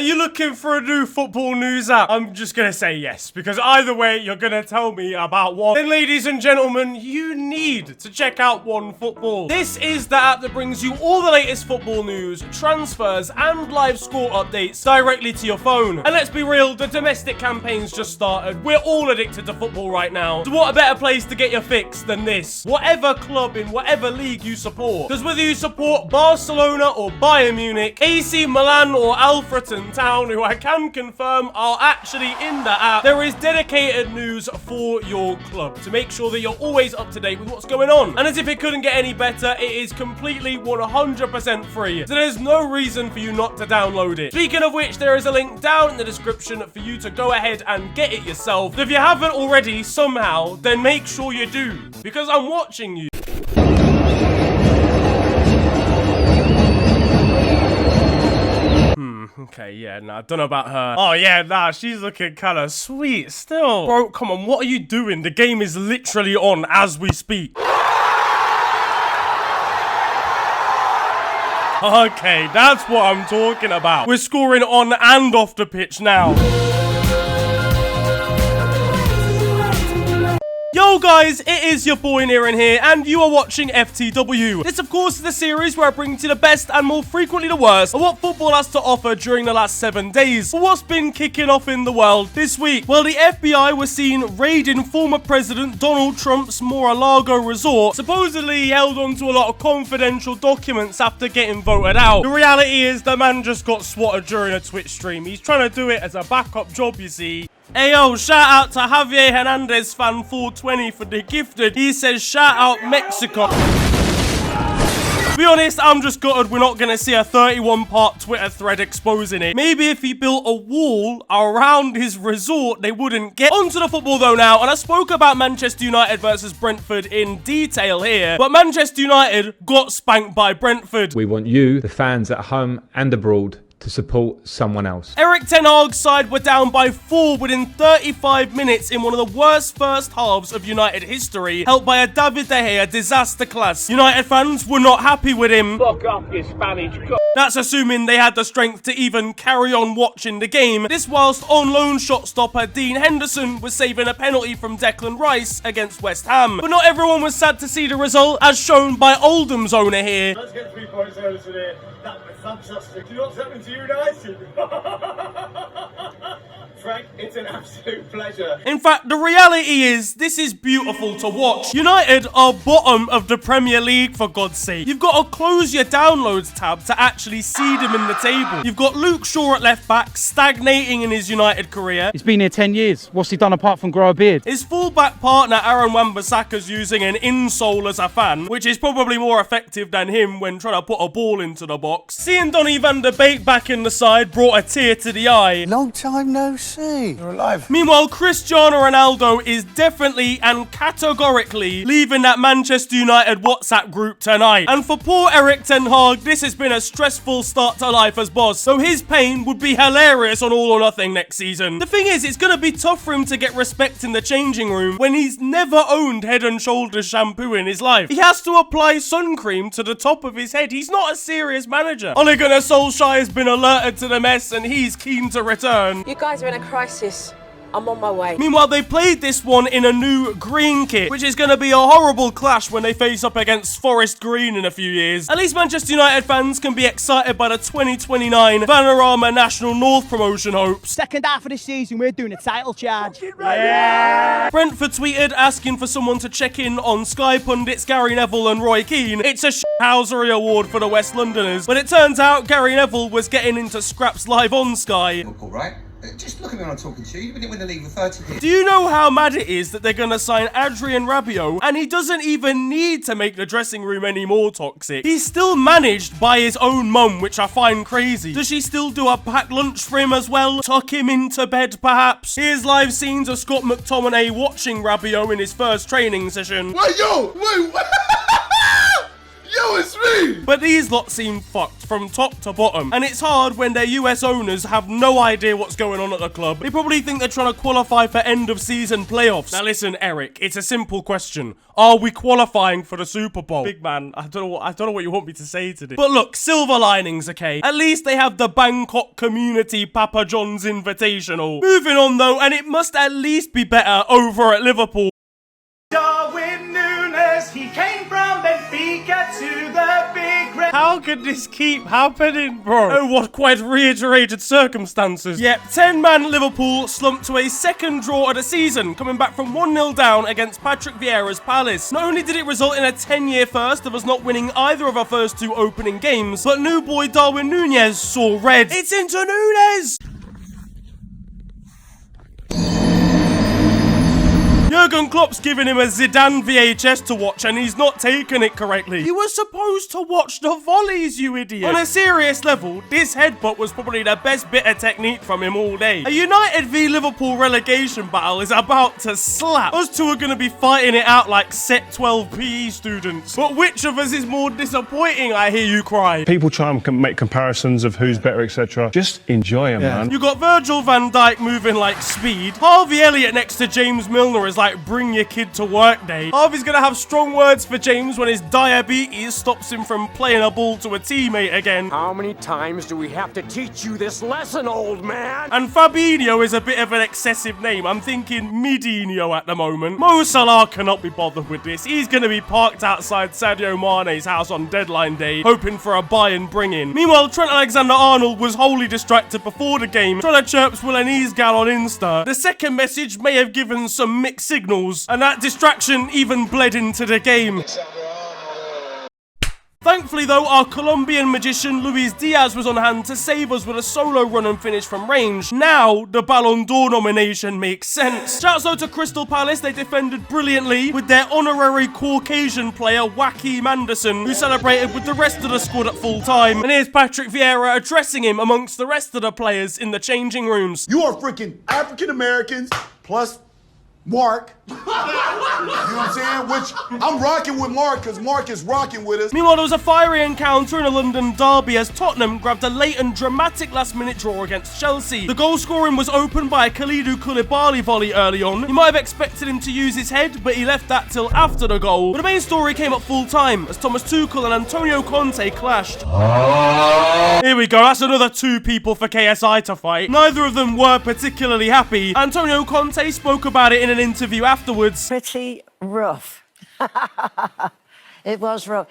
Are you looking for a new football news app? I'm just gonna say yes, because either way, you're gonna tell me about one. Then, ladies and gentlemen, you need to check out One Football. This is the app that brings you all the latest football news, transfers, and live score updates directly to your phone. And let's be real, the domestic campaign's just started. We're all addicted to football right now. So what a better place to get your fix than this? Whatever club in whatever league you support. Because whether you support Barcelona or Bayern Munich, AC Milan or Alfreton Town, who I can confirm are actually in the app, there is dedicated news for your club to make sure that you're always up to date with what's going on. And as if it couldn't get any better, it is completely 100% free. So there's no reason for you not to download it. Speaking of which, there is a link down in the description for you to go ahead and get it yourself. So if you haven't already somehow, then make sure you do, because I'm watching you. Okay, yeah, nah, I don't know about her. Oh, yeah, nah, she's looking kind of sweet still. Bro, come on, what are you doing? The game is literally on as we speak. Okay, that's what I'm talking about. We're scoring on and off the pitch now. Yo guys, it is your boy Newman here, and you are watching FTW. This of course is the series where I bring to you the best and more frequently the worst of what football has to offer during the last 7 days. But what's been kicking off in the world this week? Well, the FBI was seen raiding former President Donald Trump's Mar-a-Lago resort. Supposedly he held onto a lot of confidential documents after getting voted out. The reality is the man just got swatted during a Twitch stream. He's trying to do it as a backup job, you see. Hey yo, shout out to Javier Hernandez fan 420 for the gifted. He says shout out Mexico. To be honest, I'm just gutted we're not going to see a 31-part Twitter thread exposing it. Maybe if he built a wall around his resort, they wouldn't get onto the football though now. And I spoke about Manchester United versus Brentford in detail here, but Manchester United got spanked by Brentford. We want you, the fans at home and abroad, to support someone else. Erik ten Hag's side were down by 4 within 35 minutes in one of the worst first halves of United history, helped by a David De Gea disaster class. United fans were not happy with him. Fuck off, you Spanish c***. That's assuming they had the strength to even carry on watching the game. This whilst on loan shot stopper Dean Henderson was saving a penalty from Declan Rice against West Ham. But not everyone was sad to see the result, as shown by Oldham's owner here. Let's get 3 points out of today. That was fantastic. Do you know what's happening to United? Frank, it's an absolute pleasure. In fact, the reality is, this is beautiful to watch. United are bottom of the Premier League, for God's sake. You've got to close your downloads tab to actually see them in the table. You've got Luke Shaw at left back, stagnating in his United career. He's been here 10 years. What's he done apart from grow a beard? His fullback partner, Aaron Wan-Bissaka's using an insole as a fan, which is probably more effective than him when trying to put a ball into the box. Seeing Donny van der Beek back in the side brought a tear to the eye. Long time no see. You're alive. Meanwhile, Cristiano Ronaldo is definitely and categorically leaving that Manchester United WhatsApp group tonight. And for poor Erik ten Hag, this has been a stressful start to life as boss, so his pain would be hilarious on All or Nothing next season. The thing is, it's going to be tough for him to get respect in the changing room when he's never owned Head and Shoulders shampoo in his life. He has to apply sun cream to the top of his head. He's not a serious manager. Ole Gunnar Solskjaer has been alerted to the mess and he's keen to return. You guys are in a crisis. I'm on my way. Meanwhile, they played this one in a new green kit, which is going to be a horrible clash when they face up against Forest Green in a few years. At least Manchester United fans can be excited by the 2029 Vanarama National North promotion hopes. Second half of the season, we're doing a title charge. Yeah. Brentford tweeted asking for someone to check in on Sky pundits Gary Neville and Roy Keane. It's a shithousery award for the West Londoners, but it turns out Gary Neville was getting into scraps live on Sky. All right. Just look at me when I'm talking to you. You've been in the league for 30 years. Do you know how mad it is that they're going to sign Adrien Rabiot and he doesn't even need to make the dressing room any more toxic? He's still managed by his own mum, which I find crazy. Does she still do a packed lunch for him as well? Tuck him into bed, perhaps? Here's live scenes of Scott McTominay watching Rabiot in his first training session. Wait, yo! Wait! Yo, No, it's me! But these lot seem fucked from top to bottom, and it's hard when their US owners have no idea what's going on at the club. They probably think they're trying to qualify for end of season playoffs. Now listen, Eric, it's a simple question. Are we qualifying for the Super Bowl? Big man, I don't know what you want me to say to this. But look, silver linings, okay? At least they have the Bangkok Community Papa John's Invitational. Moving on though, and it must at least be better over at Liverpool. Darwin Núñez, he came from Benfica to the big red. How could this keep happening, bro? Oh, what quite reiterated circumstances. Yep, 10-man Liverpool slumped to a second draw of the season, coming back from 1-0 down against Patrick Vieira's Palace. Not only did it result in a 10-year first of us not winning either of our first two opening games, but new boy Darwin Núñez saw red. It's into Núñez! Jurgen Klopp's giving him a Zidane VHS to watch and he's not taking it correctly. You were supposed to watch the volleys, you idiot. On a serious level, this headbutt was probably the best bit of technique from him all day. A United v Liverpool relegation battle is about to slap. Us two are going to be fighting it out like set 12 PE students. But which of us is more disappointing, I hear you cry? People try and make comparisons of who's better, etc. Just enjoy them, man. You got Virgil van Dijk moving like speed. Harvey Elliott next to James Milner is like bring your kid to work day. Harvey's gonna have strong words for James when his diabetes stops him from playing a ball to a teammate again. How many times do we have to teach you this lesson, old man? And Fabinho is a bit of an excessive name. I'm thinking Midinho at the moment. Mo Salah cannot be bothered with this. He's gonna be parked outside Sadio Mane's house on deadline day, hoping for a buy and bring in. Meanwhile, Trent Alexander-Arnold was wholly distracted before the game, trying to chirp Swilanese gal on Insta. The second message may have given some mixed signals, and that distraction even bled into the game. Thankfully though, our Colombian magician Luis Diaz was on hand to save us with a solo run and finish from range. Now, the Ballon d'Or nomination makes sense. Shouts out to Crystal Palace, they defended brilliantly with their honorary Caucasian player, Joaquim Anderson, who celebrated with the rest of the squad at full time. And here's Patrick Vieira addressing him amongst the rest of the players in the changing rooms. You are freaking African Americans plus Mark. You know what I'm saying? Which I'm rocking with Mark because Mark is rocking with us. Meanwhile, there was a fiery encounter in a London derby as Tottenham grabbed a late and dramatic last-minute draw against Chelsea. The goal scoring was opened by a Kalidou Koulibaly volley early on. You might have expected him to use his head, but he left that till after the goal. But the main story came at full time as Thomas Tuchel and Antonio Conte clashed. Here we go, that's another two people for KSI to fight. Neither of them were particularly happy. Antonio Conte spoke about it in an interview afterwards. Pretty rough. It was rough.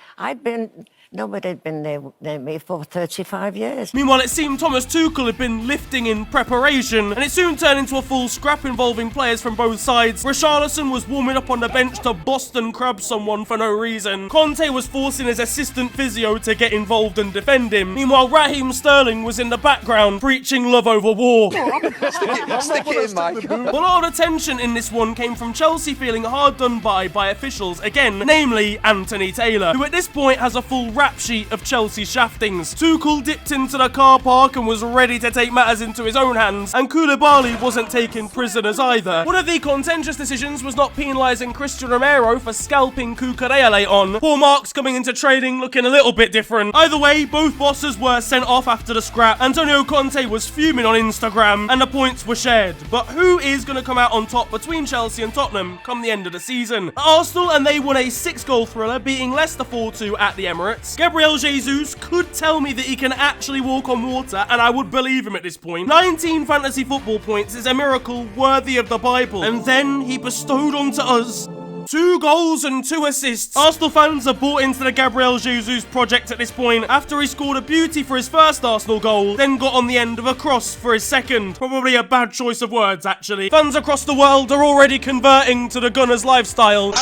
Nobody had been near me for 35 years. Meanwhile, it seemed Thomas Tuchel had been lifting in preparation, and it soon turned into a full scrap involving players from both sides. Richarlison was warming up on the bench to Boston crab someone for no reason. Conte was forcing his assistant physio to get involved and defend him. Meanwhile, Raheem Sterling was in the background, preaching love over war. Stick it in, Mike. A lot of the tension in this one came from Chelsea feeling hard done by officials again, namely Anthony Taylor, who at this point has a full rap sheet of Chelsea shaftings. Tuchel dipped into the car park and was ready to take matters into his own hands, and Koulibaly wasn't taking prisoners either. One of the contentious decisions was not penalising Christian Romero for scalping Cucurella late on. Poor Mark's coming into training looking a little bit different. Either way, both bosses were sent off after the scrap. Antonio Conte was fuming on Instagram, and the points were shared. But who is going to come out on top between Chelsea and Tottenham come the end of the season? Arsenal, and they won a 6-goal thriller, beating Leicester 4-2 at the Emirates. Gabriel Jesus could tell me that he can actually walk on water, and I would believe him at this point. 19 fantasy football points is a miracle worthy of the Bible. And then he bestowed onto us 2 goals and 2 assists. Arsenal fans are bought into the Gabriel Jesus project at this point, after he scored a beauty for his first Arsenal goal, then got on the end of a cross for his second. Probably a bad choice of words, actually. Fans across the world are already converting to the Gunners lifestyle.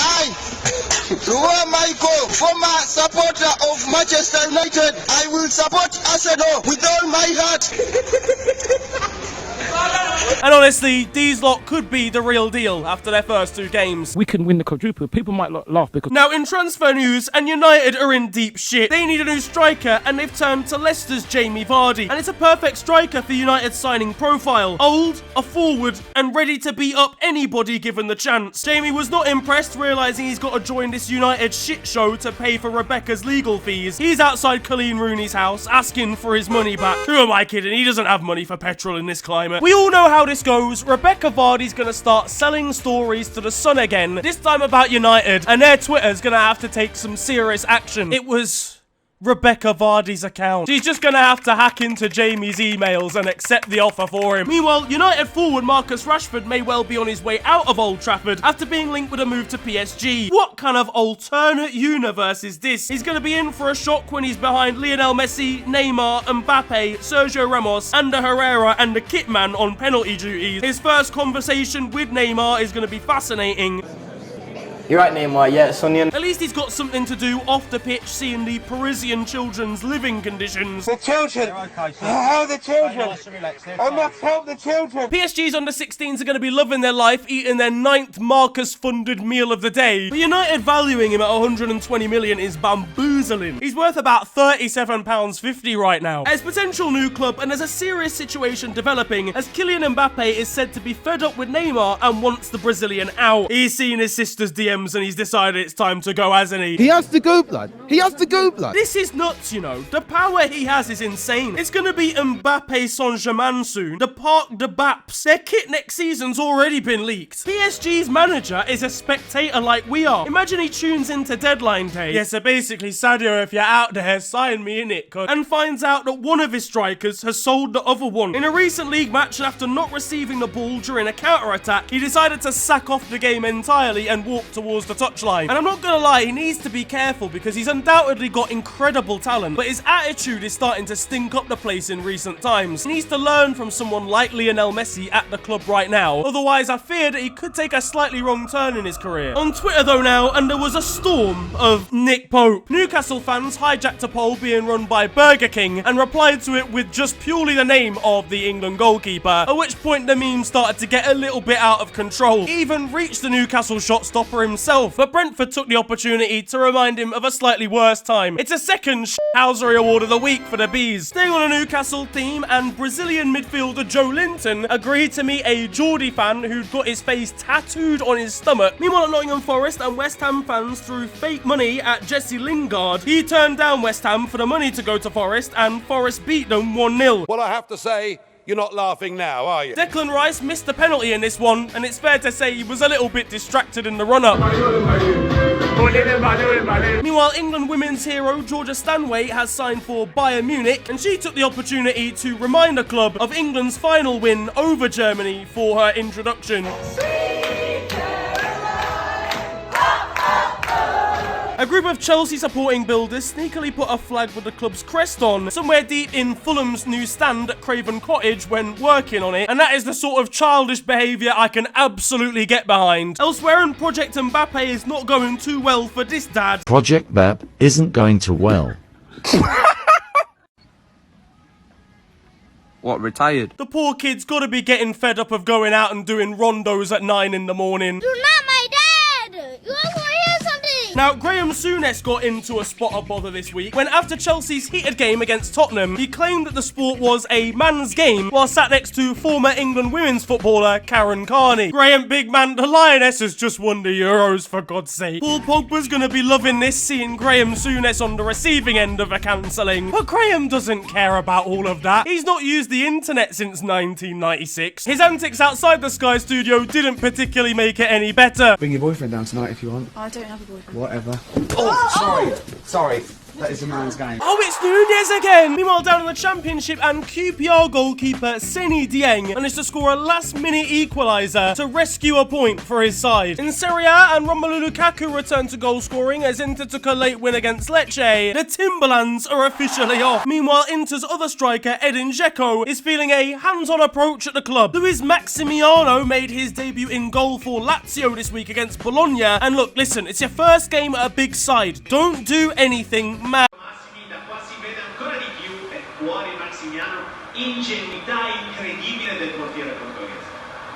Ruwa Michael, former supporter of Manchester United, I will support Arsenal with all my heart. And honestly, these lot could be the real deal after their first 2 games. We can win the quadruple. People might laugh because... Now in transfer news, and United are in deep shit. They need a new striker, and they've turned to Leicester's Jamie Vardy. And it's a perfect striker for United's signing profile. Old, a forward, and ready to beat up anybody given the chance. Jamie was not impressed, realising he's got to join this United shit show to pay for Rebecca's legal fees. He's outside Colleen Rooney's house, asking for his money back. Who am I kidding? He doesn't have money for petrol in this climate. We all know how this goes. Rebecca Vardy's gonna start selling stories to the Sun again, this time about United, and their Twitter's gonna have to take some serious action. It was Rebecca Vardy's account. She's just gonna have to hack into Jamie's emails and accept the offer for him. Meanwhile, United forward Marcus Rashford may well be on his way out of Old Trafford after being linked with a move to PSG. What kind of alternate universe is this? He's gonna be in for a shock when he's behind Lionel Messi, Neymar, Mbappe, Sergio Ramos, Ander Herrera, and the Kitman on penalty duties. His first conversation with Neymar is gonna be fascinating. You're right, Neymar, yeah, Sonyan. At least he's got something to do off the pitch, seeing the Parisian children's living conditions. The children! How the children? I must help the children! PSG's under-16s are going to be loving their life, eating their 9th Marcus-funded meal of the day. But United valuing him at 120 million is bamboozling. He's worth about £37.50 right now. At his potential new club, and there's a serious situation developing, as Kylian Mbappe is said to be fed up with Neymar and wants the Brazilian out. He's seen his sister's DMs and he's decided it's time to go, hasn't he? He has to go, blood. He has to go, blood. This is nuts, you know. The power he has is insane. It's gonna be Mbappe Saint-Germain soon. The Parc de Baps. Their kit next season's already been leaked. PSG's manager is a spectator like we are. Imagine he tunes into deadline day. Yeah, so basically, Sadio, if you're out there, sign me in it, cuz. And finds out that one of his strikers has sold the other one. In a recent league match, and after not receiving the ball during a counter-attack, he decided to sack off the game entirely and walk towards the touchline. And I'm not gonna lie, he needs to be careful because he's undoubtedly got incredible talent, but his attitude is starting to stink up the place in recent times. He needs to learn from someone like Lionel Messi at the club right now. Otherwise, I fear that he could take a slightly wrong turn in his career. On Twitter though now, and there was a storm of Nick Pope. Newcastle fans hijacked a poll being run by Burger King and replied to it with just purely the name of the England goalkeeper, at which point the meme started to get a little bit out of control. He even reached the Newcastle shot stopper himself, but Brentford took the opportunity to remind him of a slightly worse time. It's a second Housery Award of the Week for the Bees. Staying on a Newcastle theme, and Brazilian midfielder Joe Linton agreed to meet a Geordie fan who'd got his face tattooed on his stomach. Meanwhile, at Nottingham Forest, and West Ham fans threw fake money at Jesse Lingard. He turned down West Ham for the money to go to Forest, and Forest beat them 1-0. Well, I have to say, you're not laughing now, are you? Declan Rice missed the penalty in this one, and it's fair to say he was a little bit distracted in the run-up. Meanwhile, England women's hero Georgia Stanway has signed for Bayern Munich, and she took the opportunity to remind the club of England's final win over Germany for her introduction. A group of Chelsea supporting builders sneakily put a flag with the club's crest on somewhere deep in Fulham's new stand at Craven Cottage when working on it, and that is the sort of childish behaviour I can absolutely get behind. Elsewhere, and Project Mbappe is not going too well for this dad. Project Bap isn't going too well. What, retired? The poor kid's gotta be getting fed up of going out and doing rondos at 9 in the morning. You're not my dad! You also hear something! Now, Graham Souness got into a spot of bother this week when, after Chelsea's heated game against Tottenham, he claimed that the sport was a man's game while sat next to former England women's footballer Karen Carney. Graham, big man, the Lioness has just won the Euros, for God's sake. Paul Pogba's gonna be loving this, seeing Graham Souness on the receiving end of a cancelling. But Graham doesn't care about all of that. He's not used the internet since 1996. His antics outside the Sky studio didn't particularly make it any better. Bring your boyfriend down tonight if you want. I don't have a boyfriend. Whatever. Oh, sorry. That is a man's game. Oh, it's Nunez again! Meanwhile, down in the Championship, and QPR goalkeeper Seny Dieng managed to score a last-minute equaliser to rescue a point for his side. In Serie A, and Romelu Lukaku returned to goal scoring as Inter took a late win against Lecce. The Timberlands are officially off. Meanwhile, Inter's other striker, Edin Dzeko, is feeling a hands-on approach at the club. Luis Maximiano made his debut in goal for Lazio this week against Bologna. And look, listen, it's your first game at a big side. Don't do anything mad. Da qua si vede ancora di più, e fuori Maximiano, ingenuità incredibile del portiere portoghese.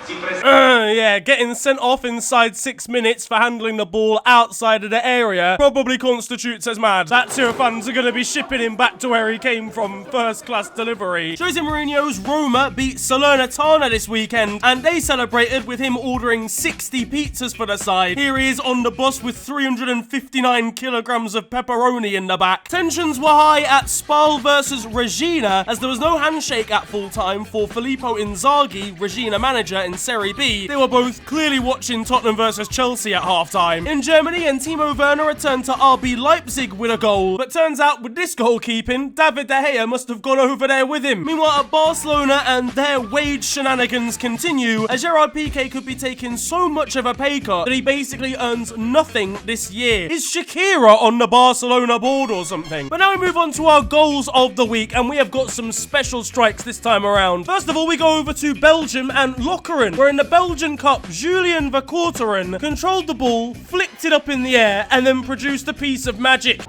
Yeah, getting sent off inside 6 minutes for handling the ball outside of the area probably constitutes as mad. Lazio fans are going to be shipping him back to where he came from, first class delivery. Jose Mourinho's Roma beat Salernitana this weekend, and they celebrated with him ordering 60 pizzas for the side. Here he is on the bus with 359 kilograms of pepperoni in the back. Tensions were high at Spal versus Regina, as there was no handshake at full time for Filippo Inzaghi, Regina manager in Serie B. They were both clearly watching Tottenham versus Chelsea at half-time. In Germany, and Timo Werner returned to RB Leipzig with a goal, but turns out with this goalkeeping, David De Gea must have gone over there with him. Meanwhile, at Barcelona, and their wage shenanigans continue, as Gerard Piqué could be taking so much of a pay cut that he basically earns nothing this year. Is Shakira on the Barcelona board or something? But now we move on to our goals of the week, and we have got some special strikes this time around. First of all, we go over to Belgium and Lokeren, where in the Belgian Cup, Julian Vercouteren controlled the ball, flicked it up in the air, and then produced a piece of magic.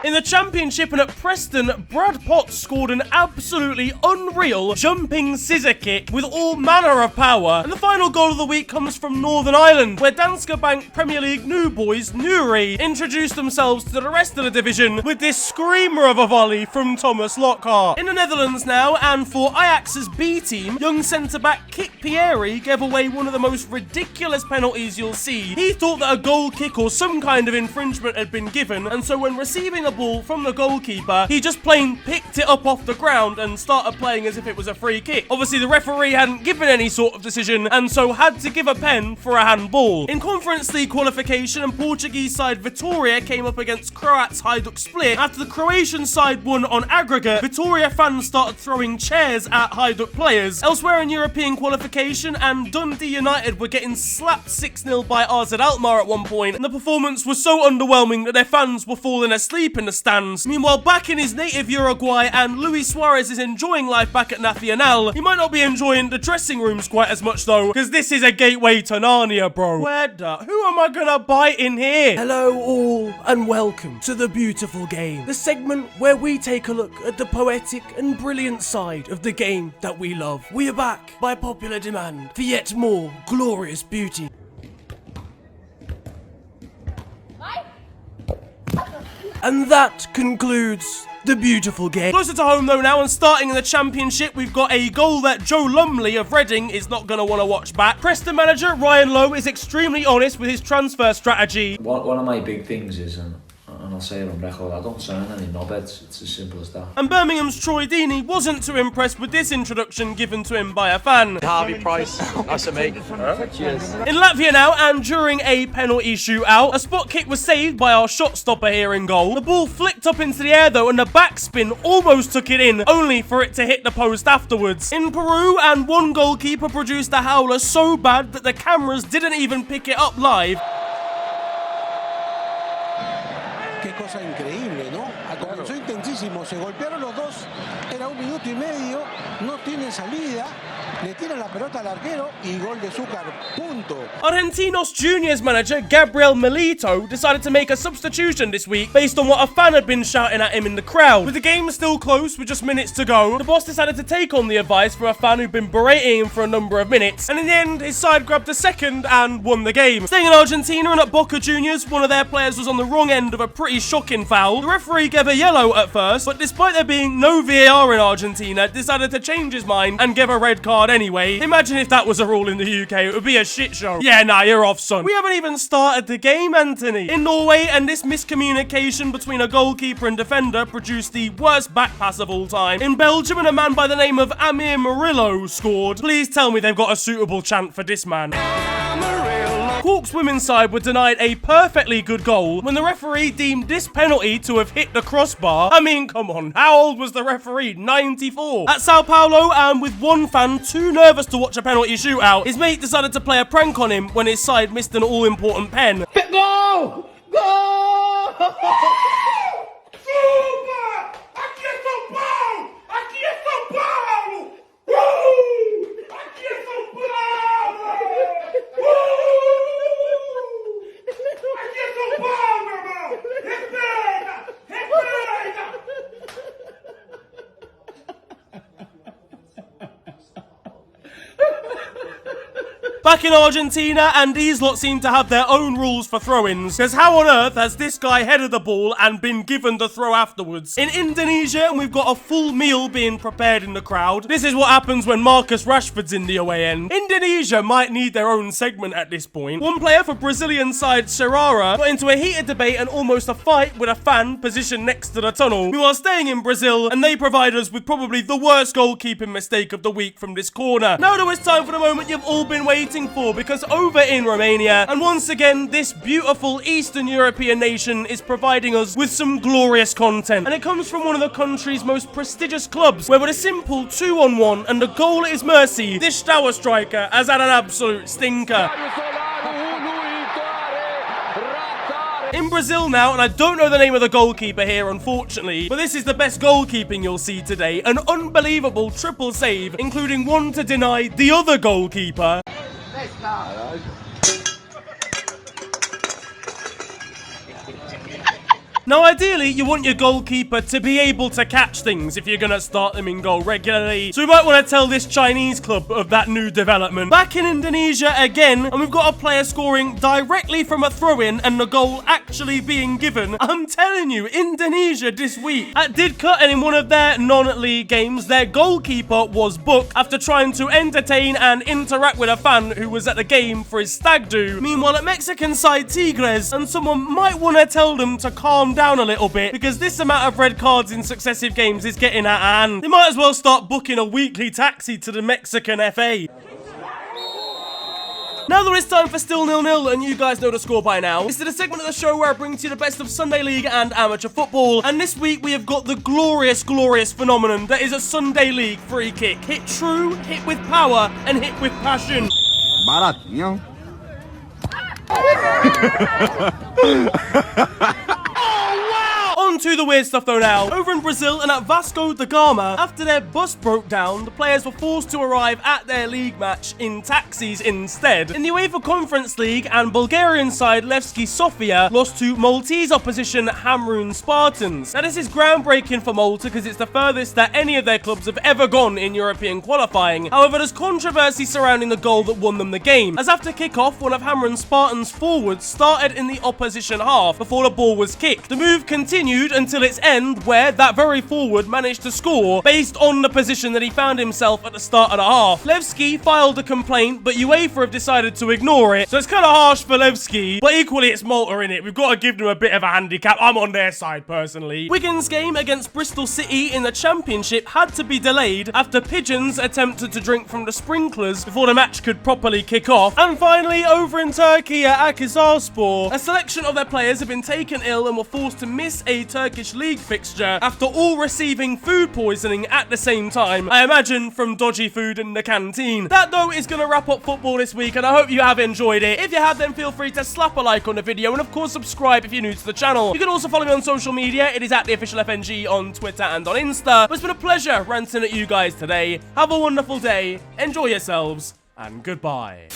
In the Championship and at Preston, Brad Potts scored an absolutely unreal jumping scissor kick with all manner of power. And the final goal of the week comes from Northern Ireland, where Danske Bank Premier League new boys Newry introduced themselves to the rest of the division with this screamer of a volley from Thomas Lockhart. In the Netherlands now, and for Ajax's B team, young centre-back Kik Pieri gave away one of the most ridiculous penalties you'll see. He thought that a goal kick or some kind of infringement had been given, and so when receiving a ball from the goalkeeper, he just plain picked it up off the ground and started playing as if it was a free kick. Obviously, the referee hadn't given any sort of decision, and so had to give a pen for a handball. In Conference League qualification, and Portuguese side Vitória came up against Croats Hajduk Split. After the Croatian side won on aggregate, Vitória fans started throwing chairs at Hajduk players. Elsewhere in European qualification, and Dundee United were getting slapped 6-0 by AZ Alkmaar at one point, and the performance was so underwhelming that their fans were falling asleep in the stands. Meanwhile, back in his native Uruguay, and Luis Suarez is enjoying life back at Nacional. He might not be enjoying the dressing rooms quite as much though, because this is a gateway to Narnia, bro. Who am I gonna bite in here? Hello all, and welcome to The Beautiful Game, the segment where we take a look at the poetic and brilliant side of the game that we love. We are back by popular demand for yet more glorious beauty. And that concludes The Beautiful Game. Closer to home though now, and starting in the Championship, we've got a goal that Joe Lumley of Reading is not going to want to watch back. Preston manager Ryan Lowe is extremely honest with his transfer strategy. One of my big things is, and I'll say it on record, I don't sign any knobheads. It's as simple as that. And Birmingham's Troy Deeney wasn't too impressed with this introduction given to him by a fan. Harvey Price, nice to meet. Cheers. In Latvia now, and during a penalty shootout, a spot kick was saved by our shot stopper here in goal. The ball flicked up into the air though, and the backspin almost took it in, only for it to hit the post afterwards. In Peru, and one goalkeeper produced a howler so bad that the cameras didn't even pick it up live. Qué cosa increíble, ¿no? Comenzó intensísimo, se golpearon los dos, era 1 minuto y medio, no tiene salida, le tiran la pelota al arquero y gol de Zúcar, punto. Argentinos Juniors manager Gabriel Milito decided to make a substitution this week based on what a fan had been shouting at him in the crowd. With the game still close with just minutes to go, the boss decided to take on the advice from a fan who'd been berating him for a number of minutes, and in the end his side grabbed a second and won the game. Staying in Argentina, and at Boca Juniors, one of their players was on the wrong end of a pretty shocking foul. The referee gave a yellow at first, but despite there being no VAR in Argentina, decided to change his mind and give a red card anyway. Imagine if that was a rule in the UK, it would be a shit show. Yeah, nah, you're off, son. We haven't even started the game, Anthony. In Norway, and this miscommunication between a goalkeeper and defender produced the worst back pass of all time. In Belgium, and a man by the name of Amir Murillo scored. Please tell me they've got a suitable chant for this man. Cork's women's side were denied a perfectly good goal when the referee deemed this penalty to have hit the crossbar. I mean, come on, how old was the referee? 94. At Sao Paulo, and with one fan too nervous to watch a penalty shootout, his mate decided to play a prank on him when his side missed an all-important pen. Go! Go! Super! Aqui é São Paulo! Aqui é São Paulo! Aqui é São Paulo! Aqui é São Paulo, meu irmão! Respeita! Respeita! Back in Argentina, and these lot seem to have their own rules for throw-ins, because how on earth has this guy headed the ball and been given the throw afterwards? In Indonesia, we've got a full meal being prepared in the crowd. This is what happens when Marcus Rashford's in the away end. Indonesia might need their own segment at this point. One player for Brazilian side Sundara got into a heated debate and almost a fight with a fan positioned next to the tunnel, who are staying in Brazil, and they provide us with probably the worst goalkeeping mistake of the week from this corner. Now though, it's time for the moment you've all been waiting for, because over in Romania, and once again, this beautiful Eastern European nation is providing us with some glorious content. And it comes from one of the country's most prestigious clubs, where with a simple 2-on-1 and the goal is mercy, this Tower striker has had an absolute stinker. In Brazil now, and I don't know the name of the goalkeeper here, unfortunately, but this is the best goalkeeping you'll see today. An unbelievable triple save, including one to deny the other goalkeeper. Now, ideally, you want your goalkeeper to be able to catch things if you're going to start them in goal regularly. So we might want to tell this Chinese club of that new development. Back in Indonesia again, and we've got a player scoring directly from a throw-in and the goal actually being given. I'm telling you, Indonesia this week at Didcut, and in one of their non-league games, their goalkeeper was booked after trying to entertain and interact with a fan who was at the game for his stag do. Meanwhile, at Mexican side Tigres, and someone might want to tell them to calm down a little bit, because this amount of red cards in successive games is getting out of hand. They might as well start booking a weekly taxi to the Mexican FA. Now that it's time for Still 0-0, and you guys know the score by now, this is the segment of the show where I bring to you the best of Sunday League and amateur football. And this week we have got the glorious, glorious phenomenon that is a Sunday League free kick. Hit true, hit with power, and hit with passion. Baratinho. On to the weird stuff though now. Over in Brazil and at Vasco da Gama, after their bus broke down, the players were forced to arrive at their league match in taxis instead. In the UEFA Conference League, and Bulgarian side Levski Sofia lost to Maltese opposition Hamrun Spartans. Now this is groundbreaking for Malta because it's the furthest that any of their clubs have ever gone in European qualifying. However, there's controversy surrounding the goal that won them the game, as after kick-off, one of Hamrun Spartans' forwards started in the opposition half before the ball was kicked. The move continued until its end, where that very forward managed to score based on the position that he found himself at the start of the half. Levski filed a complaint, but UEFA have decided to ignore it, so it's kind of harsh for Levski, but equally it's Malta in it. We've got to give them a bit of a handicap. I'm on their side personally. Wigan's game against Bristol City in the Championship had to be delayed after pigeons attempted to drink from the sprinklers before the match could properly kick off. And finally, over in Turkey at Akhisarspor, a selection of their players have been taken ill and were forced to miss a Turkish league fixture after all receiving food poisoning at the same time. I imagine from dodgy food in the canteen. That though is going to wrap up football this week, and I hope you have enjoyed it. If you have, then feel free to slap a like on the video, and of course subscribe if you're new to the channel. You can also follow me on social media. It is at the official FNG on Twitter and on Insta. But it's been a pleasure ranting at you guys today. Have a wonderful day, enjoy yourselves, and goodbye.